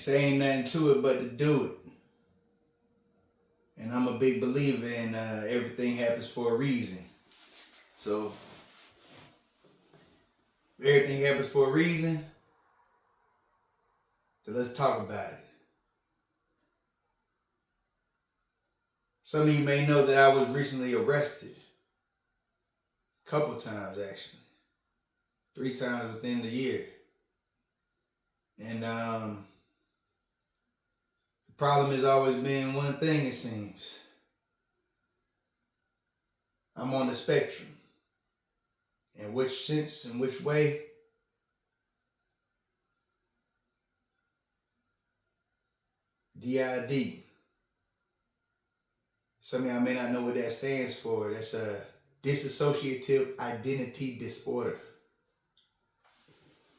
say ain't nothing to it but to do it. And I'm a big believer in everything happens for a reason. So, everything happens for a reason. So let's talk about it. Some of you may know that I was recently arrested. A couple times, actually. 3 times within the year. And the problem has always been one thing, it seems. I'm on the spectrum. In which sense, in which way? DID. Some of y'all may not know what that stands for. That's a dissociative identity disorder.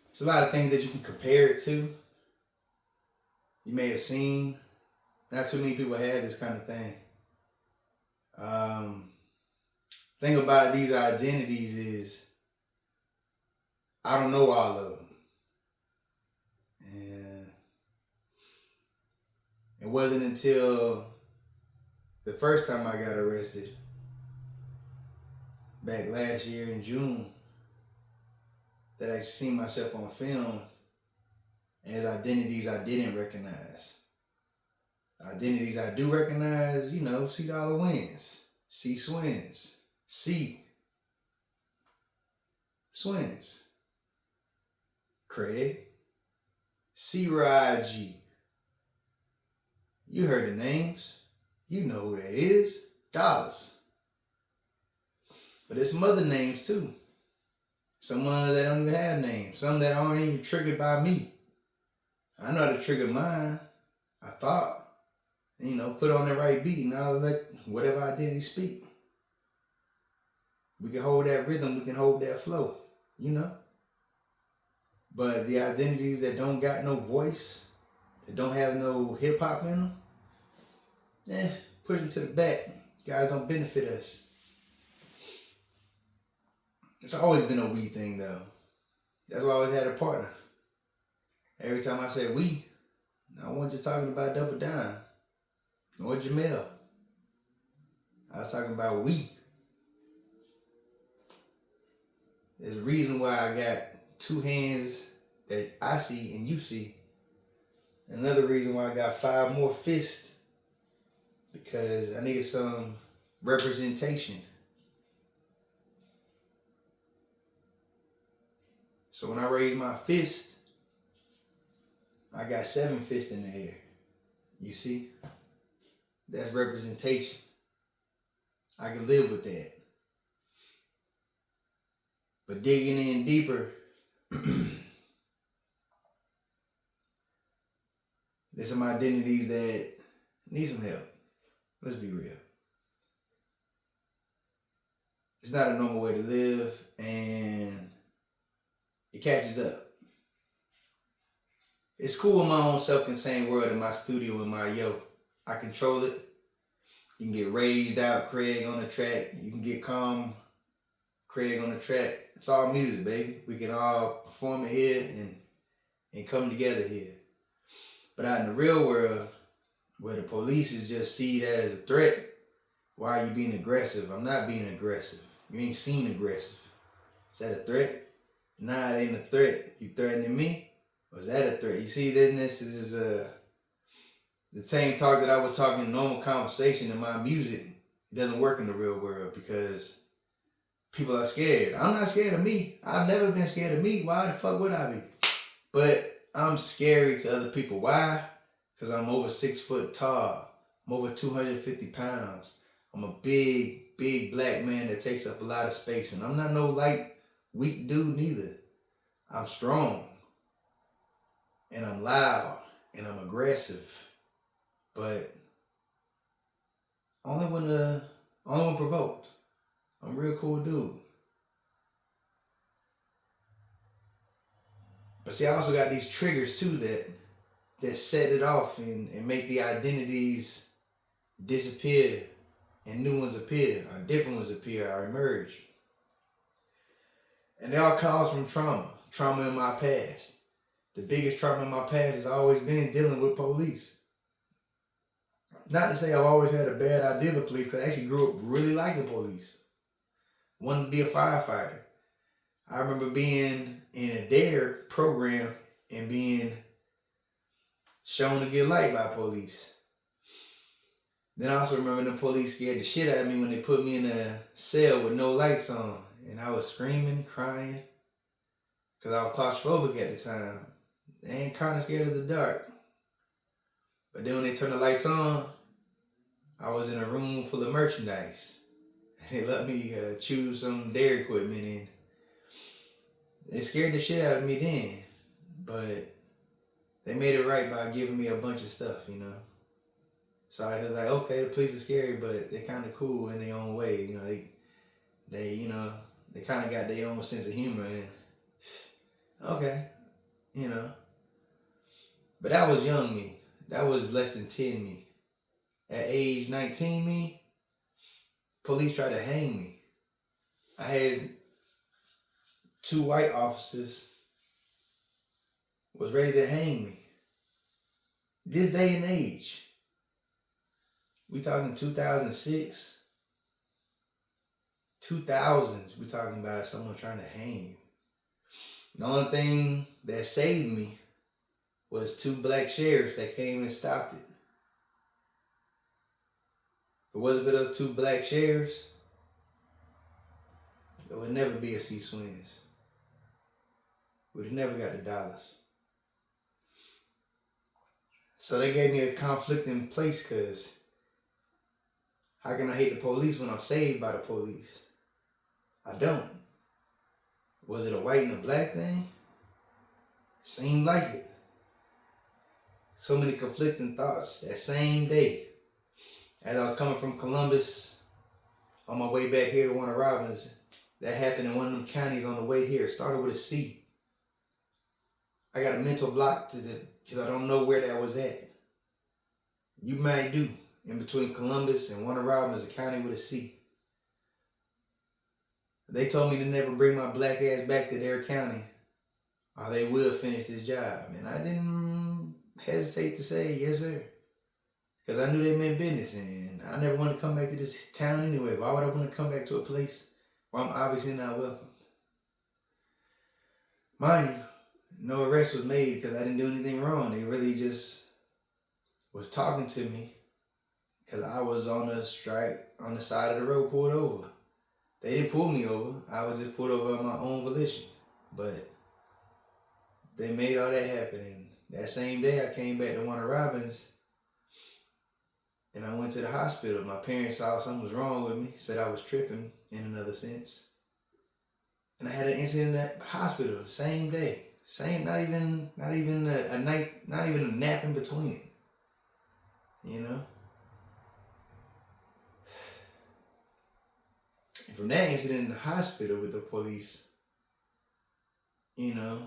There's a lot of things that you can compare it to. You may have seen. Not too many people have this kind of thing. Thing about these identities is I don't know all of them. And it wasn't until the first time I got arrested, back last year in June, that I seen myself on film as identities I didn't recognize. Identities I do recognize, C Dollar Wins, C Swins, C Swins, Craig, C Raji. You heard the names. You know who that is. Dollars. But there's some other names too. Some ones that don't even have names. Some that aren't even triggered by me. I know how to trigger mine. I thought. Put on the right beat and I'll let whatever identity speak. We can hold that rhythm. We can hold that flow. But the identities that don't got no voice, that don't have no hip hop in them, push them to the back. You guys don't benefit us. It's always been a we thing though. That's why I always had a partner. Every time I say we, I wasn't just talking about Double Dime or Jamel. I was talking about we. There's a reason why I got 2 hands that I see and you see. Another reason why I got 5 more fists, because I needed some representation. So when I raise my fist, I got 7 fists in the air. You see? That's representation. I can live with that. But digging in deeper, there's some identities that need some help. Let's be real. It's not a normal way to live, and it catches up. It's cool in my own self-contained world, in my studio, in my I control it. You can get raised out, Craig, on the track. You can get calm, Craig, on the track. It's all music, baby. We can all perform it here and come together here. But out in the real world, where the police is just see that as a threat, why are you being aggressive? I'm not being aggressive. You ain't seen aggressive. Is that a threat? Nah, it ain't a threat. You threatening me? Or is that a threat? You see, then this is the same talk that I was talking in normal conversation in my music. It doesn't work in the real world because people are scared. I'm not scared of me. I've never been scared of me. Why the fuck would I be? But I'm scary to other people. Why? Because I'm over 6 foot tall. I'm over 250 pounds. I'm a big, big black man that takes up a lot of space. And I'm not no light, weak dude neither. I'm strong. And I'm loud. And I'm aggressive. But only when provoked. I'm a real cool dude. But see, I also got these triggers too that set it off and make the identities disappear and new ones appear, or different ones appear or emerge. And they all cause from trauma in my past. the biggest trauma in my past has always been dealing with police. Not to say I've always had a bad idea of police, because I actually grew up really liking police. Wanted to be a firefighter. I remember being in a DARE program and being shown to get light by police. Then I also remember the police scared the shit out of me when they put me in a cell with no lights on. And I was screaming, crying, because I was claustrophobic at the time. And kind of scared of the dark. But then when they turned the lights on, I was in a room full of merchandise. They let me choose some DARE equipment, and it scared the shit out of me then. But they made it right by giving me a bunch of stuff, you know. So I was like, okay, the police are scary, but they're kind of cool in their own way. You know, they kind of got their own sense of humor, and okay, you know. But that was young me. That was less than 10 me. At age 19 me, police tried to hang me. I had 2 white officers was ready to hang me. This day and age. We talking 2006. 2000s, we talking about someone trying to hang you. The only thing that saved me was 2 black sheriffs that came and stopped it. If it wasn't for those 2 black sheriffs, there would never be a C. Swins. We'd have never got the dollars. So they gave me a conflicting place, because how can I hate the police when I'm saved by the police? I don't. Was it a white and a black thing? Seemed like it. So many conflicting thoughts that same day. As I was coming from Columbus on my way back here to Warner Robins, that happened in one of them counties on the way here. It started with a C. I got a mental block because I don't know where that was at. You might do. In between Columbus and Warner Robins, a county with a C. They told me to never bring my black ass back to their county, or they will finish this job. And I didn't hesitate to say yes, sir. Because I knew they meant business, and I never wanted to come back to this town anyway. Why would I want to come back to a place where I'm obviously not welcome? Mind you, no arrest was made because I didn't do anything wrong. They really just was talking to me because I was on the side of the road, pulled over. They didn't pull me over. I was just pulled over on my own volition. But they made all that happen. And that same day I came back to Warner Robins, and I went to the hospital. My parents saw something was wrong with me, said I was tripping in another sense. And I had an incident at the hospital the same day. Not even a night, not even a nap in between it. You know? And from that incident in the hospital with the police, you know,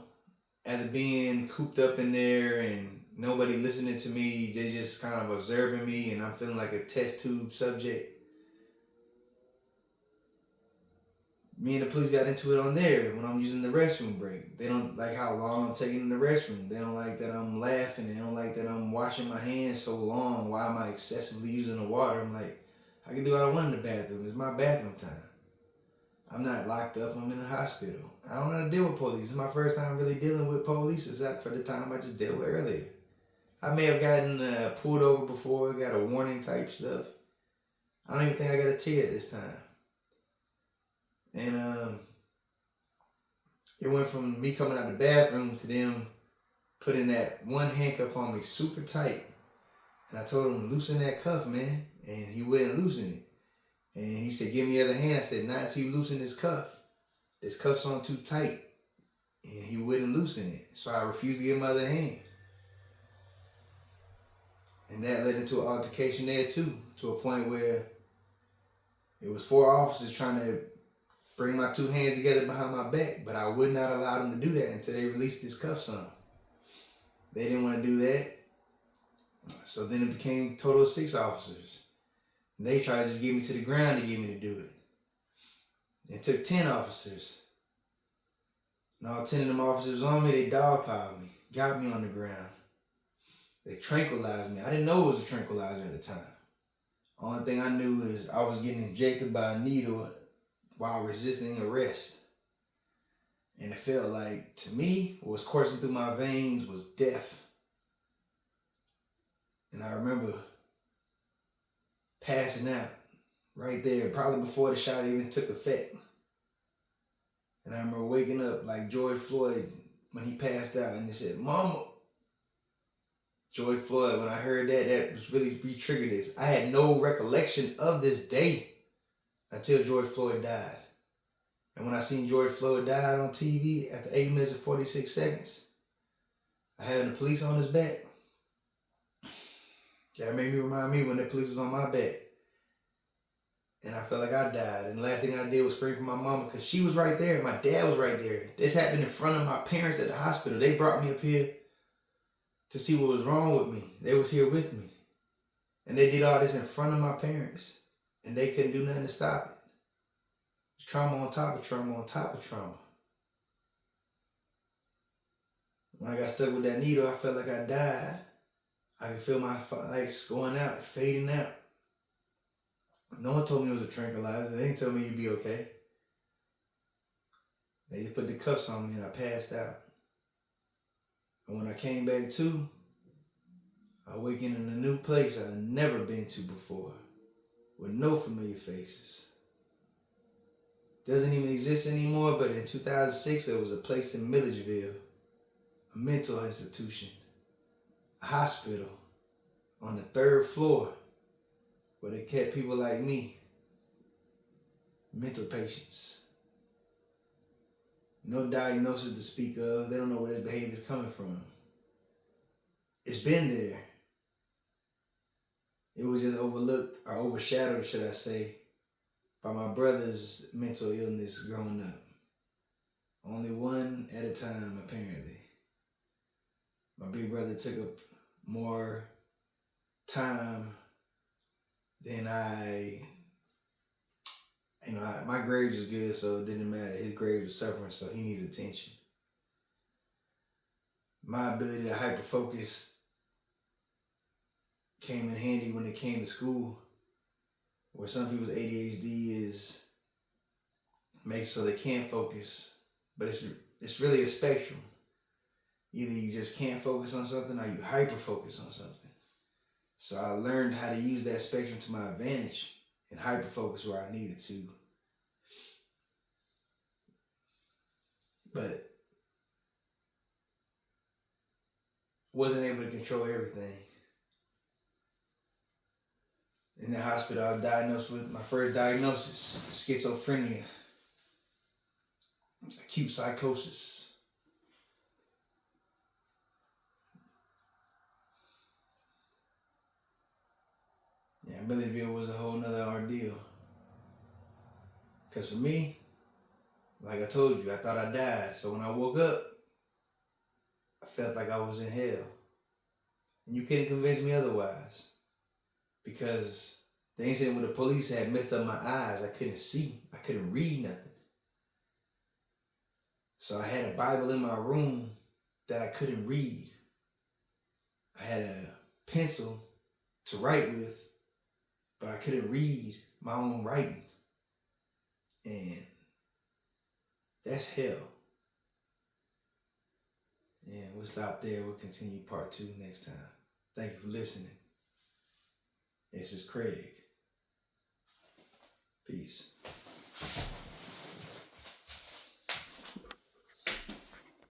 after being cooped up in there and nobody listening to me, they just kind of observing me, and I'm feeling like a test tube subject. Me and the police got into it on there when I'm using the restroom break. They don't like how long I'm taking in the restroom. They don't like that I'm laughing. They don't like that I'm washing my hands so long. Why am I excessively using the water? I'm like, I can do what I want in the bathroom. It's my bathroom time. I'm not locked up. I'm in the hospital. I don't know how to deal with police. It's my first time really dealing with police, except for the time I just dealt with earlier. I may have gotten pulled over before, got a warning type stuff. I don't even think I got a ticket this time. And it went from me coming out the bathroom to them putting that one handcuff on me super tight. And I told him, loosen that cuff, man. And he wouldn't loosen it. And he said, give me the other hand. I said, not until you loosen this cuff. This cuff's on too tight. And he wouldn't loosen it. So I refused to give him my other hand. And that led into an altercation there too, to a point where it was 4 officers trying to bring my 2 hands together behind my back, but I would not allow them to do that until they released this cuffs on. They didn't want to do that. So then it became total of 6 officers. And they tried to just get me to the ground to get me to do it. It took 10 officers. And all 10 of them officers on me, they dogpiled me. got me on the ground. They tranquilized me. I didn't know it was a tranquilizer at the time. Only thing I knew is I was getting injected by a needle while resisting arrest. And it felt like, to me, what was coursing through my veins was death. And I remember passing out right there, probably before the shot even took effect. And I remember waking up like George Floyd when he passed out and they said, "Mama." George Floyd, when I heard that, that was really re-triggered this. I had no recollection of this day until George Floyd died. And when I seen George Floyd die on TV after 8 minutes and 46 seconds, I had the police on his back. That made me remind me when the police was on my back. And I felt like I died. And the last thing I did was scream for my mama because she was right there. My dad was right there. This happened in front of my parents at the hospital. They brought me up here to see what was wrong with me. They was here with me. And they did all this in front of my parents. And they couldn't do nothing to stop it. It's trauma on top of trauma on top of trauma. When I got stuck with that needle, I felt like I died. I could feel my lights going out, fading out. No one told me it was a tranquilizer. They didn't tell me you'd be okay. They just put the cuffs on me and I passed out. And when I came back to, I awakened in a new place I'd never been to before, with no familiar faces. Doesn't even exist anymore, but in 2006 there was a place in Milledgeville, a mental institution, a hospital on the 3rd floor where they kept people like me, mental patients. No diagnosis to speak of. They don't know where their behavior is coming from. It's been there. It was just overlooked or overshadowed, should I say, by my brother's mental illness growing up. Only one at a time, apparently. My big brother took up more time than my grades was good, so it didn't matter. His grades was suffering, so he needs attention. My ability to hyperfocus came in handy when it came to school, where some people's ADHD makes so they can't focus, but it's really a spectrum. Either you just can't focus on something or you hyper-focus on something. So I learned how to use that spectrum to my advantage and hyper-focus where I needed to. But wasn't able to control everything. In the hospital, I was diagnosed with my first diagnosis, schizophrenia, acute psychosis. Yeah, Milledgeville was a whole nother ordeal. Because for me, like I told you, I thought I died. So when I woke up, I felt like I was in hell. And you couldn't convince me otherwise. Because the incident with the police had messed up my eyes. I couldn't see. I couldn't read nothing. So I had a Bible in my room that I couldn't read. I had a pencil to write with, but I couldn't read my own writing. And that's hell. And we'll stop there. We'll continue part 2 next time. Thank you for listening. This is Craig.